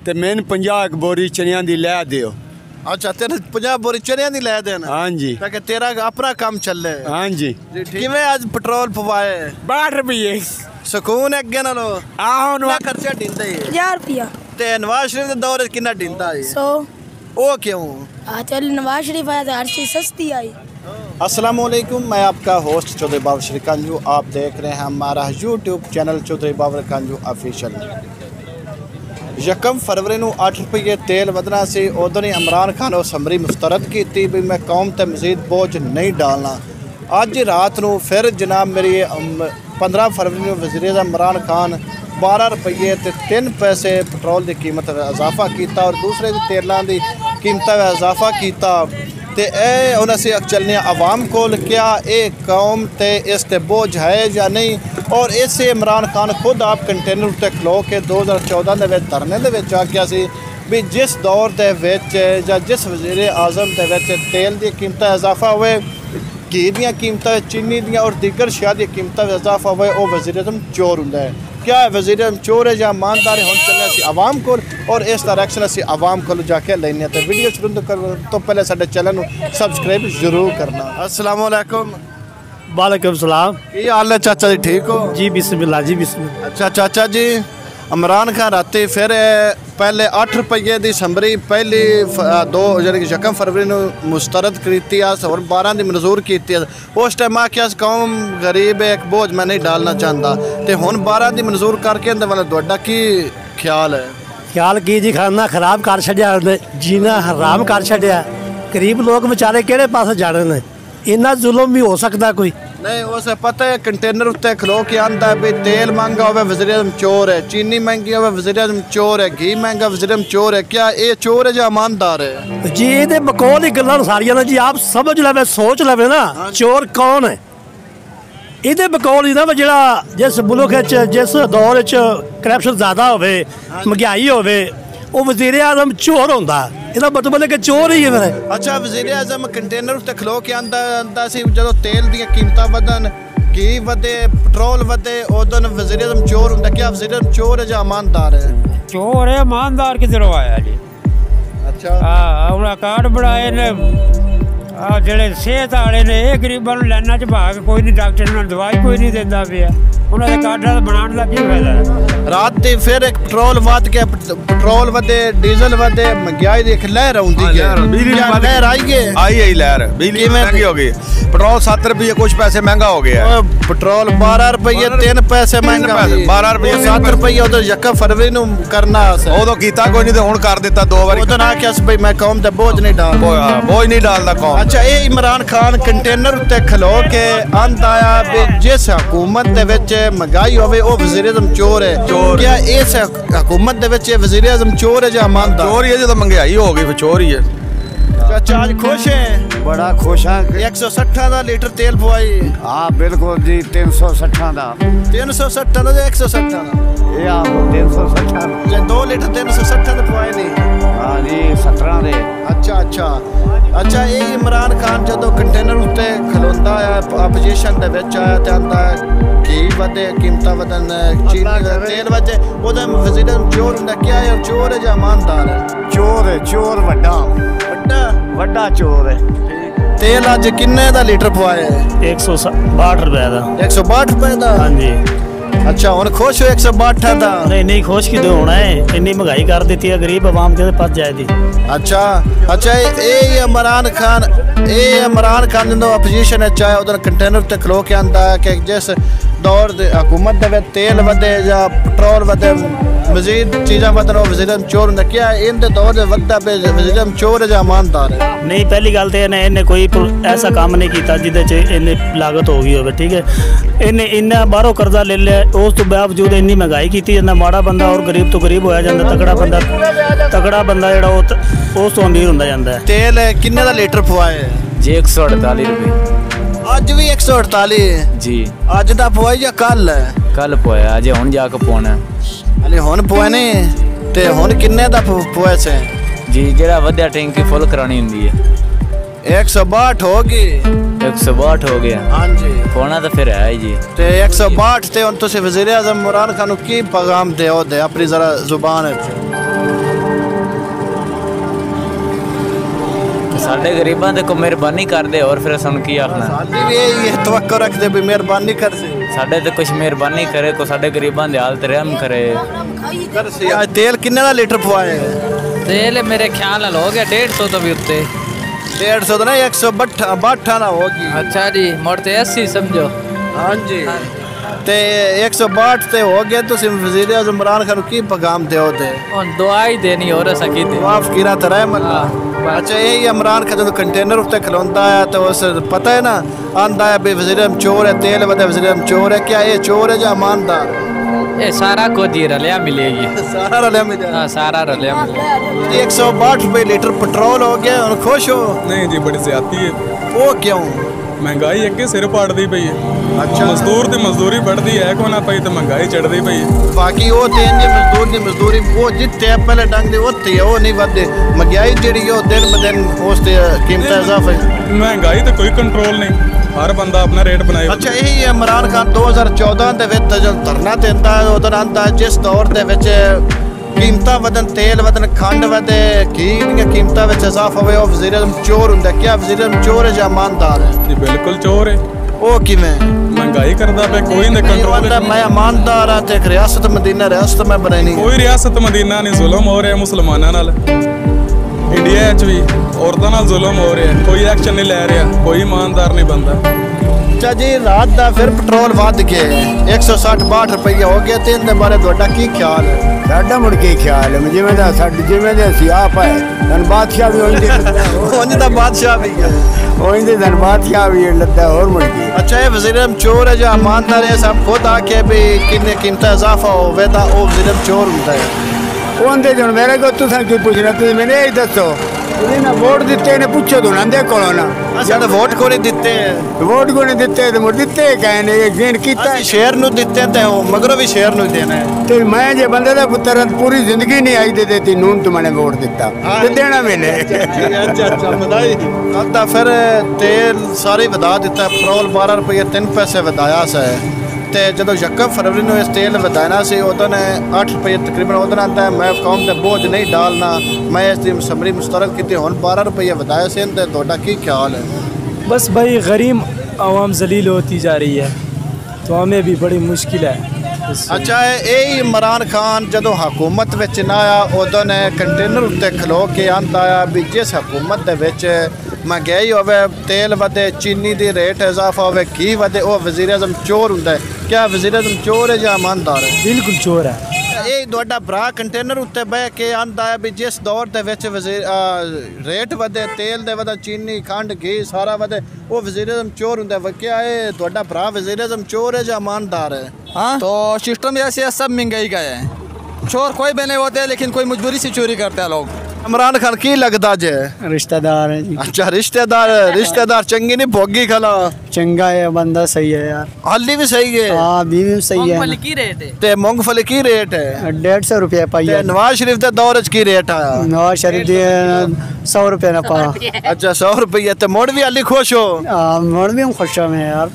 ਤੇ ਮੈਨੂੰ 50 ਬੋਰੀ ਚਨਿਆਂ ਦੀ ਲੈ ਦਿਓ। अच्छा तेरे 50 बोरी चने दी लै देना। हाँ जी ताकि तेरा अपना काम चले। हाँ जी किवें आज पेट्रोल पवाए 62 रुपये सुकून है अगे नालों। आहो कितना खर्चा दिंदा है 1000 रुपया ते नवाज शरीफ दे दौर कितना दिंदा है 100 ओ क्यों चल नवाज शरीफ आया तो हर चीज सस्ती आई। अस्सलाम वालेकुम मैं आपका होस्ट चौधरी बाबर श्रीकांजू आप देख रहे हैं हमारा YouTube channel Chaudhary Babar कांजू official. 1 फरवरी ਨੂੰ 8 रुपये तेल ਵਧਣਾ ਸੀ ਉਦੋਂ ਹੀ इमरान खान ਉਹ ਸਮਰੀ ਮੁਸਤਰਦ ਕੀਤੀ ਵੀ मैं कौम ਤੇ मजीद बोझ नहीं डालना। ਅੱਜ रात ਨੂੰ फिर जनाब मेरी 15 फरवरी ਨੂੰ वज़ीर आज़म इमरान खान 12 रुपये ते 3 पैसे पेट्रोल की कीमत इजाफा किया और दूसरे तेलों की कीमत इजाफा किया। तो हम असी चलने आवाम को क्या ये कौम ते इस ते बोझ है या नहीं। और इस इमरान खान खुद आप कंटेनर उत्ते खलो के 2014 के धरने के आख्या सी भी जिस दौर के या जिस वज़ीर आज़म के तेल की कीमत इजाफा हुए घी दी कीमत चीनी दी और दीगर शया की कीमत इजाफा हुए वो वज़ीर आज़म चोर होंगे है। क्या है वज़ीर आज़म चोर है या ईमानदार है हम चलने असी आवाम को और इस डायरेक्शन असी आवाम को जाके लेने। तो वीडियो शुरू तो पहले साडे चैनल सबसक्राइब जरूर करना। अस्सलाम वालेकुम। वालेकुम सलाम। की हाल है चाचा जी ठीक हो जी बिस्मिल्लाह जी बिस्मिल्लाह। अच्छा चाचा जी इमरान खान राती फिर पहले 8 रुपये की समरी पहली 1 फरवरी को मुस्तरद की और 12 की मंजूर की उस टाइम आख्या कौम गरीब एक बोझ मैं नहीं डालना चाहता तो हुण 12 की मंजूर करके तुहाडा की ख्याल है? ख्याल की जी खाना खराब कर छड्या जीना हराम कर छड्या। गरीब लोग बेचारे किहड़े पासे जाने ने इन्ना जुल्म भी हो सकता कोई नहीं उसे पता है कंटेनर उत्ते खलो के आंदा भी तेल महंगा होवे वज़ीर आज़म चोर है चीनी महंगी होवे वज़ीर आज़म चोर है घी महंगा वज़ीर आज़म चोर है। क्या ये चोर है या ईमानदार है जी? ये बकौल ही गल्लां सारियां ने जी आप समझ लवे सोच लवे ना चोर कौन है। ये बकौल ही ना जिहड़ा जिस मुल्क जिस दौर करप्शन ज़्यादा होवे महंगाई होवे वो वज़ीर आज़म चोर होंदा ਇਹਦਾ ਮਤਲਬ ਹੈ ਕਿ ਚੋਰ ਹੀ ਹੈ ਫਿਰ। ਅੱਛਾ ਵਜ਼ੀਰ ਆਜ਼ਮ ਕੰਟੇਨਰ ਉੱਤੇ ਖਲੋ ਕੇ ਆਂਦਾ ਸੀ ਜਦੋਂ ਤੇਲ ਦੀਆਂ ਕੀਮਤਾਂ ਵਧਣ ਘੀ ਵਧੇ ਪੈਟਰੋਲ ਵਧੇ ਉਦੋਂ ਵਜ਼ੀਰ ਆਜ਼ਮ ਚੋਰ ਹੁੰਦਾ। क्या वज़ीर आज़म चोर है या ईमानदार है? चोर है ईमानदार किधरों आया जी। अच्छा हाँ उन्हें कार्ड बनाए ने ਜਿਹੜੇ ਸਿਹਤ ਵਾਲੇ ਨੇ ਇਹ ਗਰੀਬਾਂ ਨੂੰ ਲਾਈਨਾਂ 'ਚ ਭਾਗ ਕੋਈ ਨਹੀਂ ਡਾਕਟਰ ਨਾਲ ਦਵਾਈ ਕੋਈ ਨਹੀਂ ਦਿੰਦਾ ਪਿਆ ਉਹਨਾਂ ਦੇ ਕਾਰਡਾਂ ਬਣਾਉਣ ਦਾ ਕੀ ਫਾਇਦਾ। ਰਾਤ ਤੇ ਫਿਰ ਇੱਕ ਪੈਟਰੋਲ ਵੱਧ ਕੇ ਪੈਟਰੋਲ ਵਧੇ ਡੀਜ਼ਲ ਵਧੇ ਮਹਿੰਗਾਈ ਦੀ ਇੱਕ ਲਹਿਰ ਆਉਂਦੀ ਹੈ। ਲਹਿਰ ਆਈ ਲਹਿਰ ਬਿਜਲੀ ਮਹਿੰਗੀ ਹੋ ਗਈ पेट्रोल 7 रुपये कुछ पैसे महंगा हो गया है। पेट्रोल 12 रुपये 3 पैसे महंगा 12 रुपये 7 रुपये उधर 1 फरवरी ਨੂੰ ਕਰਨਾ ਉਦੋਂ ਕੀਤਾ ਕੋਈ ਨਹੀਂ ਤੇ ਹੁਣ ਕਰ ਦਿੱਤਾ ਦੋ ਵਾਰੀ। ਉਦੋਂ ਨਾ ਕਿਹਾ ਬਈ ਮੈਂ ਕੌਮ ਤੇ ਬੋਝ ਨਹੀਂ ਡਾਲਦਾ ਬੋਝ ਨਹੀਂ ਡਾਲਦਾ ਕੌਮ। ਅੱਛਾ ਇਹ ਇਮਰਾਨ ਖਾਨ ਕੰਟੇਨਰ ਉੱਤੇ ਖਲੋ ਕੇ ਆਂਦਾ ਆ ਵੀ ਜਿਸ ਹਕੂਮਤ ਦੇ ਵਿੱਚ ਮਹਿੰਗਾਈ ਹੋਵੇ ਉਹ ਵਜ਼ੀਰ ਆਜ਼ਮ ਚੋਰ ਹੈ। क्या इस हुकूमत दे विच वज़ीर आज़म चोर है या ईमानदार? चोर ही है जो महंगाई हो गई फिर चोर ही है। चाचा आज खुश है? बड़ा खुश हाँ। 160 का लीटर तेल पवाई? हाँ बिल्कुल जी 360 का 360 का 160 का ये आप 360 2 लीटर 360 का पवाए नहीं। हाँ जी 17 दे। अच्छा अच्छा अच्छा ये इमरान खान जो कंटेनर उत्ते खलोंदा है अपोजिशन दे विच आया ते आंदा घी वधे कीमतां वधन चीनी तेल वधे ओदा वज़ीर आज़म चोर हुंदा। क्या है चोर है या ईमानदार है? चोर है चोर वड्डा वड्डा चोर है। तेल अज किन्ने दा लीटर पवाए? 162 रुपए का 162 रुपए का। हाँ जी अच्छा हुण खुश हो 162 दा? नहीं खुश किदों होना है इन्नी महंगाई कर दी है गरीब आवाम के पास जाए दी। अच्छा अच्छा ये इमरान खान जो अपोजिशन है उधर कंटेनर ते खलो के आंदा है कि जिस दौर हुकूमत दे तेल वधे या पेट्रोल वधे मजीद चीज़ा वधन वज़ीर आज़म चोर होंदा। क्या इन दौर से वधदा पे वज़ीर आज़म चोर है या ईमानदार है? नहीं पहली गल तो इन्हें कोई ऐसा काम नहीं किया जिदे इन्हें लागत हो गई हो ठीक है। इन्हें इन्ना बाहरों कर्जा ले लिया उस तो बावजूद इन्नी महंगाई की जाता माड़ा बंदा और गरीब तो गरीब होया जाता तगड़ा बंदा जोड़ा उस तो अमीर होंदा जाता है। तेल किन्ने दा लीटर पवाए जी? 148 रुपये। अज भी 148 जी। अज दा पवाई या कल? कल पवाया अज हुण जाके पवाना हले हुण पवाने ते हुण किन्ने दा पवाए से जी? जेड़ा वधिया टैंकी फुल करानी हुंदी है 162 होगी 162 हो गया। हाँ जी पौना तो फिर है जी ते 162 ते हुण तुसीं वज़ीर आज़म इमरान खान की पैगाम दे अपनी जरा जुबान है? ਸਾਡੇ ਗਰੀਬਾਂ ਤੇ ਕੋ ਮਿਹਰਬਾਨੀ ਕਰਦੇ ਹੋਰ ਫਿਰ ਸਾਨੂੰ ਕੀ ਆਖਣਾ ਸਾਡੀ ਵੀ ਇਹ ਤਵੱਕੋ ਰੱਖਦੇ ਵੀ ਮਿਹਰਬਾਨੀ ਕਰ ਸੀ ਸਾਡੇ ਤੇ ਕੁਛ ਮਿਹਰਬਾਨੀ ਕਰੇ ਕੋ ਸਾਡੇ ਗਰੀਬਾਂ ਦੇ ਹਾਲ ਤੇ ਰਹਿਮ ਕਰੇ ਕਰ ਸੀ ਅੱਜ ਤੇਲ ਕਿੰਨੇ ਦਾ ਲੀਟਰ ਪਵਾਏ ਤੇਲ ਮੇਰੇ ਖਿਆਲ ਨਾਲ ਹੋ ਗਿਆ 150 ਤੋਂ ਵੀ ਉੱਤੇ 150 ਦਾ 162 ਨਾ ਹੋਗੀ ਅੱਛਾ ਜੀ ਮੋੜ ਤੇ 80 ਸਮਝੋ ਹਾਂਜੀ ਤੇ 162 ਤੇ ਹੋ ਗਿਆ ਤੁਸੀਂ ਵਜ਼ੀਰ ਆਜ਼ਮ ਇਮਰਾਨ ਖਾਨ ਨੂੰ ਕੀ ਪੈगाम ਦਿਓ ਤੇ ਹੁਣ ਦੁਆ ਹੀ ਦੇਣੀ ਹੋਰ ਸਕੀ ਤੇ ਮਾਫ ਕੀਰਾ ਤਰ੍ਹਾਂ ਮੱਲਾ अच्छा यही इमरान खान जो कंटेनर उत्ते खलोंदा है तो उस पता है ना आंदा है भी वज़ीर आज़म चोर है तेल वदे वज़ीर आज़म चोर है क्या ये चोर है या ईमानदार ये सारा कुछ ही रलिया मिलेगी सारा रलिया मिलेगा हाँ सारा रलिया मिलेगा 162 रुपए लीटर पेट्रोल हो गया और खुश हो नहीं जी बड़ी ज्यादती है वो क्यों महंगाई अगे सिर पाड़ती पई है अच्छा मजदूर की मजदूरी बढ़ती है को ना पई तो महंगाई चढ़ती पई है बाकी वो दिन की मजदूरी वो जितने पहले डंग दे होती है वो नहीं बढ़ते महंगाई जी दिन ब दिन उस कीमत इजाफा महंगाई तो कोई कंट्रोल नहीं हर बंदा अपना रेट बनाए अच्छा यही इमरान खान 2014 ਦੇ ਵਿੱਚ ਜਦੋਂ ਧਰਨਾ ਦਿੰਦਾ ਉਦੋਂ ਆਂਦਾ ਜਿਸ ਦੌਰ ਦੇ ਵਿੱਚ ਕੀਮਤਾਂ ਵਧਣ ਤੇਲ ਵਧਣ ਖੰਡ ਵਧੇ ਘੀ ਦੀਆਂ ਕੀਮਤਾਂ ਵਿੱਚ ਇਜ਼ਾਫਾ ਹੋਵੇ ਉਹ ਵਜ਼ੀਰ ਆਜ਼ਮ ਚੋਰ ਹੁੰਦਾ क्या ਵਜ਼ੀਰ ਆਜ਼ਮ ਚੋਰ ਹੈ ਜਾਂ ਇਮਾਨਦਾਰ ਹੈ जी बिल्कुल चोर है ਉਹ ਕਿਵੇਂ महंगाई करता पे कोई नहीं कंट्रोल मैं ईमानदार हाँ ते रियासत मदीना रियासत में बनाई कोई रियासत मदीना नहीं जुल्म हो रहा मुसलमानों नाल इंडिया च भी औरतों नाल जुल्म हो रहा कोई एक्शन नहीं ले रहा कोई ईमानदार नहीं बनता अच्छा जी रात का फिर पेट्रोल वध गए 160-62 रुपये हो गया तो इनके बारे ਤੁਹਾਡਾ ਕੀ ख्याल है ਸਾਡਾ ਮੁੜ ਕੇ ਖਿਆਲ ਹੈ ਜਿਵੇਂ ਦਾ ਅਸੀਂ ਆਪ ਹੈ ਧਨ ਬਾਦਸ਼ਾਹ ਵੀ ਉਂਝ ਦਾ ਬਾਦਸ਼ਾਹ ਵੀ ਹੈ ਉਹਦੇ ਧਨ ਬਾਦਸ਼ਾਹ ਵੀ ਲੱਦਾ ਹੋਰ ਮੁੜ ਕੇ अच्छा ये वज़ीर आज़म चोर है या ईमानदार है सब खुद आके भी किन्ने कीमत इजाफा होवे ता वो वज़ीर आज़म चोर होता है ਉਹਦੇ ਜਣ ਮੇਰੇ ਕੋ ਤੁਸੀਂ ਕੀ ਪੁੱਛਣਾ ਤੁਸੀਂ ਮੈਨੂੰ ਇਹ ਦੱਸੋ ਉਹਨੇ ਨਾ ਵੋਟ ਦਿੱਤੇ ਨੇ ਪੁੱਛੋ ਤੋਂ ਨੰਦੇ ਕੋਲੋਂ ਨਾ अच्छा तो वोट को नहीं दिते ਵੋਟ ਕੋ ਨਹੀਂ ਦਿੱਤੇ ਤੇ ਮੁੜ ਦਿੱਤੇ ਕਹਿੰਦੇ ਇਹ ਗੇਨ ਕੀਤਾ ਅਸੀਂ ਸ਼ੇਰ ਨੂੰ ਦਿੱਤੇ ਤੇ ਉਹ ਮਗਰੋਂ ਵੀ ਸ਼ੇਰ ਨੂੰ ਦੇਣਾ ਹੈ ਤੇ ਮੈਂ ਜੇ ਬੰਦੇ ਦਾ ਪੁੱਤਰ ਪੂਰੀ ਜ਼ਿੰਦਗੀ ਨਹੀਂ ਆਈ ਦੇ ਦੇਤੀ ਨੂਨ ਤੁਮਨੇ ਵੋਟ ਦਿੱਤਾ ਤੇ ਦੇਣਾ ਮੈਨੇ अच्छा ਵਧਾਈ अब ਤਾਂ ਫਿਰ ਤੇਲ ਸਾਰੇ ਵਧਾ ਦਿੱਤਾ ਪੈਟਰੋਲ 12 ਰੁਪਏ 3 ਪੈਸੇ ਵਧਾਇਆ ਸੀ ਤੇ ਜਦੋਂ 1 ਫਰਵਰੀ ਨੂੰ ਇਸ ਤੇਲ ਵਧਾਣਾ ਸੀ ਉਦੋਂ ਨੇ 8 ਰੁਪਏ ਤਕਰੀਬਨ ਉਦੋਂ ਆਂਦਾ ਮੈਂ ਕੌਮ ਤੇ ਬੋਝ ਨਹੀਂ ਡਾਲਣਾ मैं इस दिन समरी मुस्तरद की हूँ 12 रुपये बताए से तो की ख्याल है बस भाई गरीब आवाम जलील होती जा रही है तो हमें भी बड़ी मुश्किल है अच्छा यही इमरान खान जो हुकूमत विच ना आया उदों ने कंटेनर उत्ते खलो के आंदा आया भी जिस हुकूमत दे विच महंगाई होवे तेल वधे चीनी दी रेट इजाफा होवे घी वधे वो वज़ीर आज़म चोर हुंदा है क्या वज़ीर आज़म चोर है या ईमानदार है बिल्कुल चोर है ਇਹ ਤੁਹਾਡਾ ਭਰਾ ਕੰਟੇਨਰ ਉੱਤੇ ਬਹਿ ਕੇ ਆਂਦਾ ਹੈ ਵੀ ਜਿਸ ਦੌਰ ਦੇ ਵਿੱਚ ਰੇਟ ਵਧੇ ਤੇਲ ਦੇ ਵਧੇ ਚੀਨੀ ਖੰਡ ਘੀ ਸਾਰਾ ਵਧੇ ਉਹ ਵਜ਼ੀਰ ਆਜ਼ਮ ਚੋਰ ਹੁੰਦਾ ਵਕਿਆ ਇਹ ਤੁਹਾਡਾ ਭਰਾ ਵਜ਼ੀਰ ਆਜ਼ਮ ਚੋਰ है या ईमानदार है हाँ तो सिस्टम ऐसे है सब महंगाई का है चोर कोई भी नहीं होते लेकिन कोई मजबूरी से चोरी करते हैं लोग इमरान खान की लगता जे रिश्तेदार है जी अच्छा रिश्तेदार चंगी नहीं भोगी खला चंगा है बंदा सही है यार हाली भी सही है हाँ बीवी भी सही है की रेट है ते मूंगफली की रेट है 150 रुपये पाई ते नवाज शरीफ दे दौर च की रेट आया नवाज शरीफ दे 100 रुपये ना पा अच्छा 100 रुपये ते मोड़ भी हाली खुश हो मोड़ भी हम खुश हैं यार